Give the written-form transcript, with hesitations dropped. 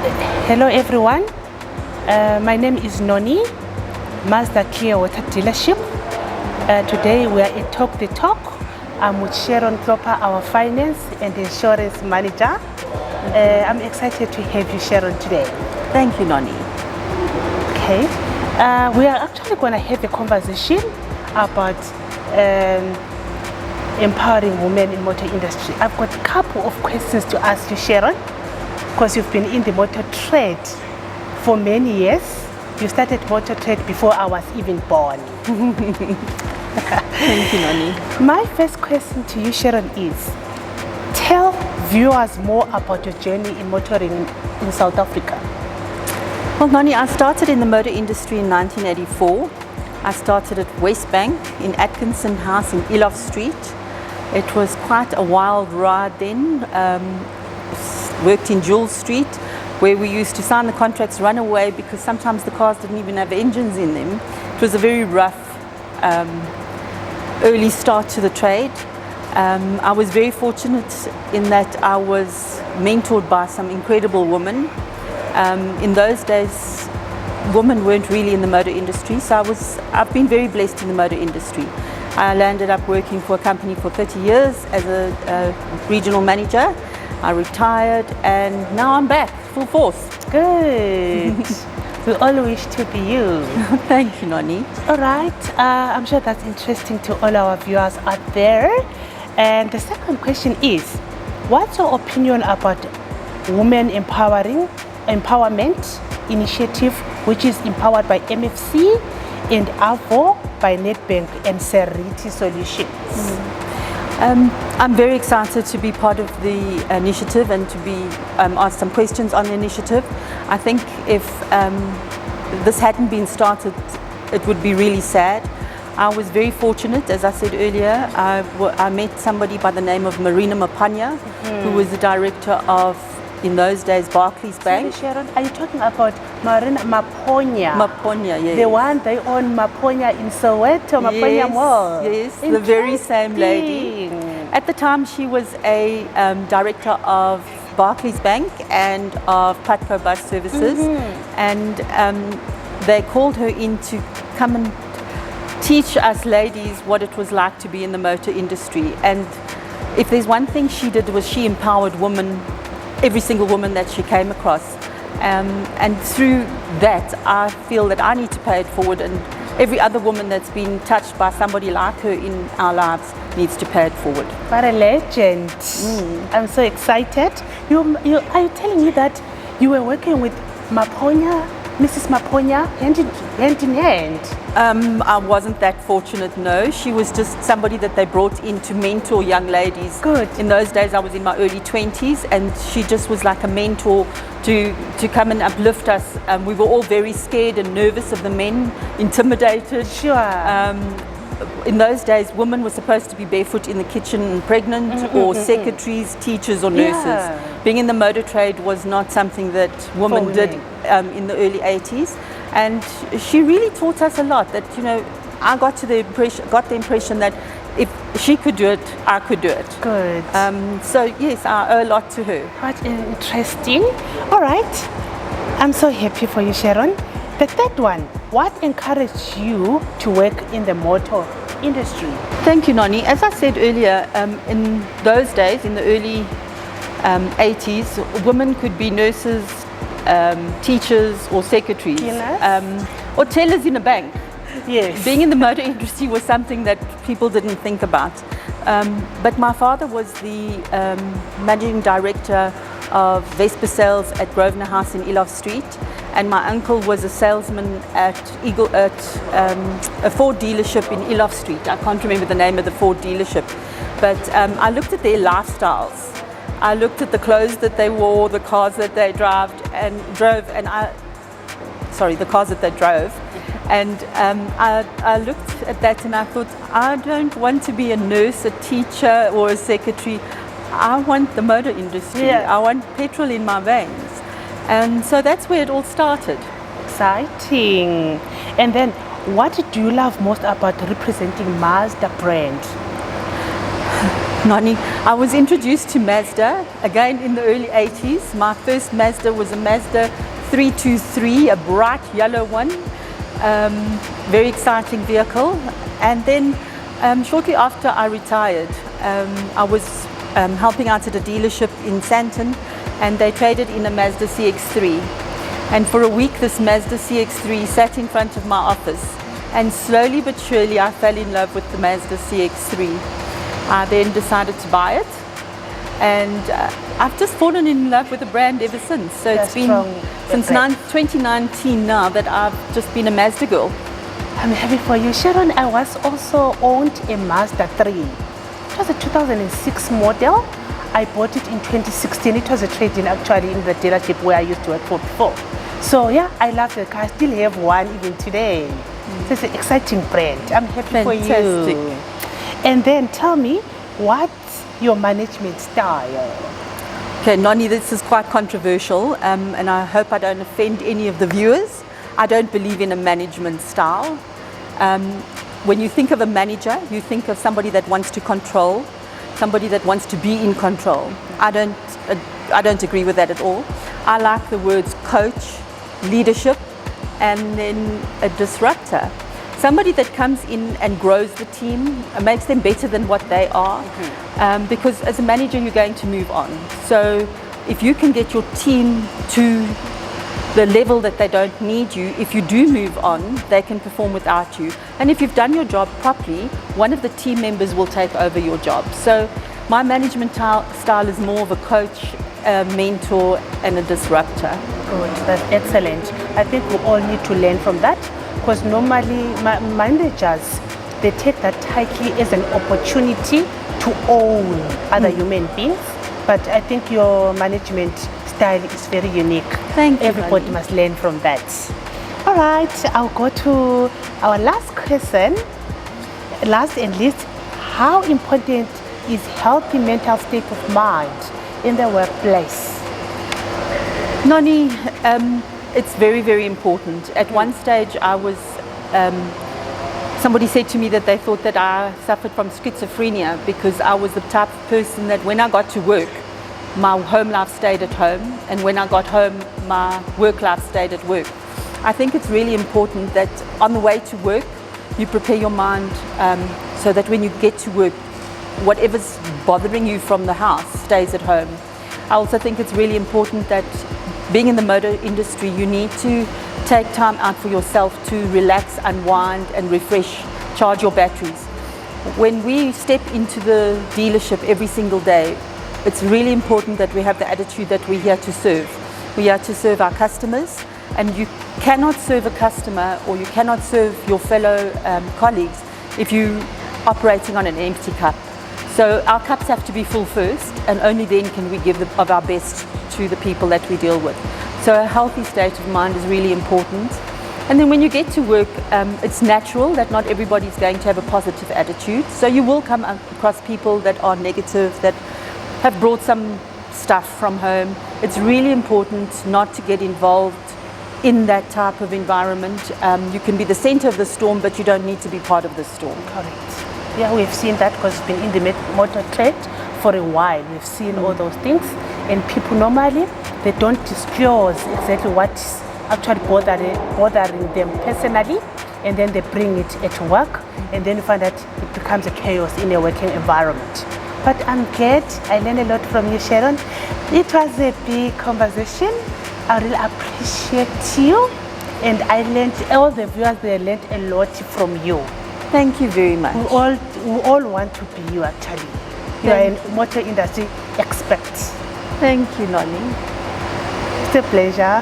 Hello everyone, my name is Noni, Mazda Kia Water Dealership. Today we are at Talk the Talk. I'm with Sharon Klopper, our finance and insurance manager. I'm excited to have you, Sharon, today. Thank you, Noni. Okay, we are actually going to have a conversation about empowering women in motor industry. I've got a couple of questions to ask you, Sharon, because you've been in the motor trade for many years. You started motor trade before I was even born. Thank you, Noni. My first question to you, Sharon, is tell viewers more about your journey in motoring in South Africa. Well, Noni, I started in the motor industry in 1984. I started at Westbank in Atkinson House in Eloff Street. It was quite a wild ride then. Worked in Jules Street, where we used to sign the contracts, run away, because sometimes the cars didn't even have engines in them. It was a very rough early start to the trade. I was very fortunate in that I was mentored by some incredible women. In those days, women weren't really in the motor industry, so I've been very blessed in the motor industry. I landed up working for a company for 30 years as a regional manager. I retired and now I'm back, full force. Good. We all wish to be you. Thank you, Noni. All right, I'm sure that's interesting to all our viewers out there. And the second question is, what's your opinion about women empowerment initiative, which is empowered by MFC and AVO by Nedbank and Seriti Solutions? I'm very excited to be part of the initiative and to be asked some questions on the initiative. I think if this hadn't been started, it would be really sad. I was very fortunate, as I said earlier. I met somebody by the name of Marina Mapanya, who was the director of, in those days, Barclays Bank. Sorry, Sharon, are you talking about Marina Maponya? Maponya, yes. The one they own Maponya in Soweto, Maponya Mall. Yes, the very same lady. At the time, she was a director of Barclays Bank and of Patco Bus Services, and they called her in to come and teach us ladies what it was like to be in the motor industry. And if there's one thing she did, was she empowered women, every single woman that she came across. And through that, I feel that I need to pay it forward, and every other woman that's been touched by somebody like her in our lives needs to pay it forward. What a legend. I'm so excited. Are you telling me that you were working with Maponya, Mrs. Maponya, hand in hand? I wasn't that fortunate, no. She was just somebody that they brought in to mentor young ladies. Good. In those days, I was in my early 20s, and she just was like a mentor to come and uplift us. We were all very scared and nervous of the men, intimidated. Sure. In those days, women were supposed to be barefoot in the kitchen, pregnant, or secretaries, teachers, or nurses. Yeah. Being in the motor trade was not something that women did in the early 80s. And she really taught us a lot. That, you know, I got the impression that if she could do it, I could do it. Good. So yes, I owe a lot to her. What interesting. All right. I'm so happy for you, Sharon. The third one, what encouraged you to work in the motor industry? Thank you, Noni. As I said earlier, in those days, in the early 80s, women could be nurses, teachers, or secretaries, or tellers in a bank. Yes. Being in the motor industry was something that people didn't think about. But my father was the managing director of Vespa Sales at Grosvenor House in Eloff Street, and my uncle was a salesman at a Ford dealership in Eloff Street. I can't remember the name of the Ford dealership, but I looked at their lifestyles. I looked at the clothes that they wore, the cars that they drove, and I looked at that and I thought, I don't want to be a nurse, a teacher, or a secretary. I want the motor industry. I want petrol in my veins. And so that's where it all started. Exciting. And then, what do you love most about representing Mazda brand? Noni, I was introduced to Mazda, again in the early 80s. My first Mazda was a Mazda 323, a bright yellow one. Very exciting vehicle. And then shortly after I retired, I was helping out at a dealership in Sandton, and they traded in a Mazda CX-3. And for a week, this Mazda CX-3 sat in front of my office. And slowly but surely, I fell in love with the Mazda CX-3. I then decided to buy it. And I've just fallen in love with the brand ever since. So it's been since 2019 now that I've just been a Mazda girl. I'm happy for you. Sharon, I was also owned a Mazda 3. It was a 2006 model. I bought it in 2016. It was a trade-in actually in the dealership where I used to work for before. So yeah, I love the car. I still have one even today. So it's an exciting brand. I'm happy for you. And then tell me, what's your management style? Okay, Noni, this is quite controversial, and I hope I don't offend any of the viewers. I don't believe in a management style. When you think of a manager, you think of somebody that wants to control, somebody that wants to be in control. I don't agree with that at all. I like the words coach, leadership, and then a disruptor. Somebody that comes in and grows the team, makes them better than what they are. Because as a manager, you're going to move on. So if you can get your team to the level that they don't need you, if you do move on, they can perform without you. And if you've done your job properly, one of the team members will take over your job. So my management style is more of a coach, a mentor, and a disruptor. Good, that's excellent. I think we all need to learn from that, because normally managers, they take that title as an opportunity to own other human beings. But I think your management style is very unique. Thank you. Everybody must learn from that. All right, I'll go to our last question. Last and least, how important is healthy mental state of mind in the workplace? Noni, it's very, very important. At one stage, I was, somebody said to me that they thought that I suffered from schizophrenia because I was the type of person that when I got to work, my home life stayed at home, and when I got home, my work life stayed at work. I think it's really important that on the way to work, you prepare your mind so that when you get to work, whatever's bothering you from the house stays at home. I also think it's really important that being in the motor industry, you need to take time out for yourself to relax, unwind, and refresh, charge your batteries. When we step into the dealership every single day, it's really important that we have the attitude that we're here to serve. We're here to serve our customers, and you cannot serve a customer or you cannot serve your fellow colleagues if you're operating on an empty cup. So our cups have to be full first, and only then can we give of our best to the people that we deal with. So a healthy state of mind is really important. And then when you get to work, it's natural that not everybody's going to have a positive attitude. So you will come across people that are negative, that have brought some stuff from home. It's really important not to get involved in that type of environment. You can be the center of the storm, but you don't need to be part of the storm. Correct. Yeah, we've seen that because we've been in the motor trade for a while. We've seen all those things, and people normally, they don't disclose exactly what's actually bothering them personally, and then they bring it at work, and then you find that it becomes a chaos in a working environment. But I'm glad I learned a lot from you, Sharon. It was a big conversation. I really appreciate you, and I learned, all the viewers, they learned a lot from you. Thank you very much. We all want to be you, actually. You are a motor industry expert. Thank you, Noni. It's a pleasure.